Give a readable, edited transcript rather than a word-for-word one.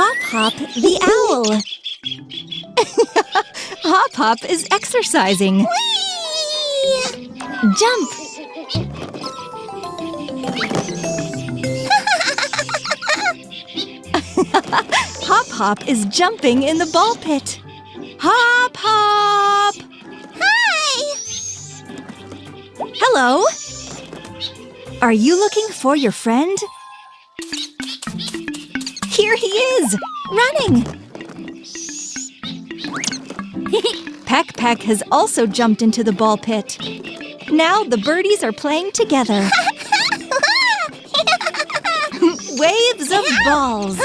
Hop Hop the owl. Hop Hop is exercising. Whee! Jump! Hop Hop is jumping in the ball pit. Hop Hop! Hi! Hello! Are you looking for your friend? Here he is, running! Peck Peck has also jumped into the ball pit. Now the birdies are playing together. Waves of balls.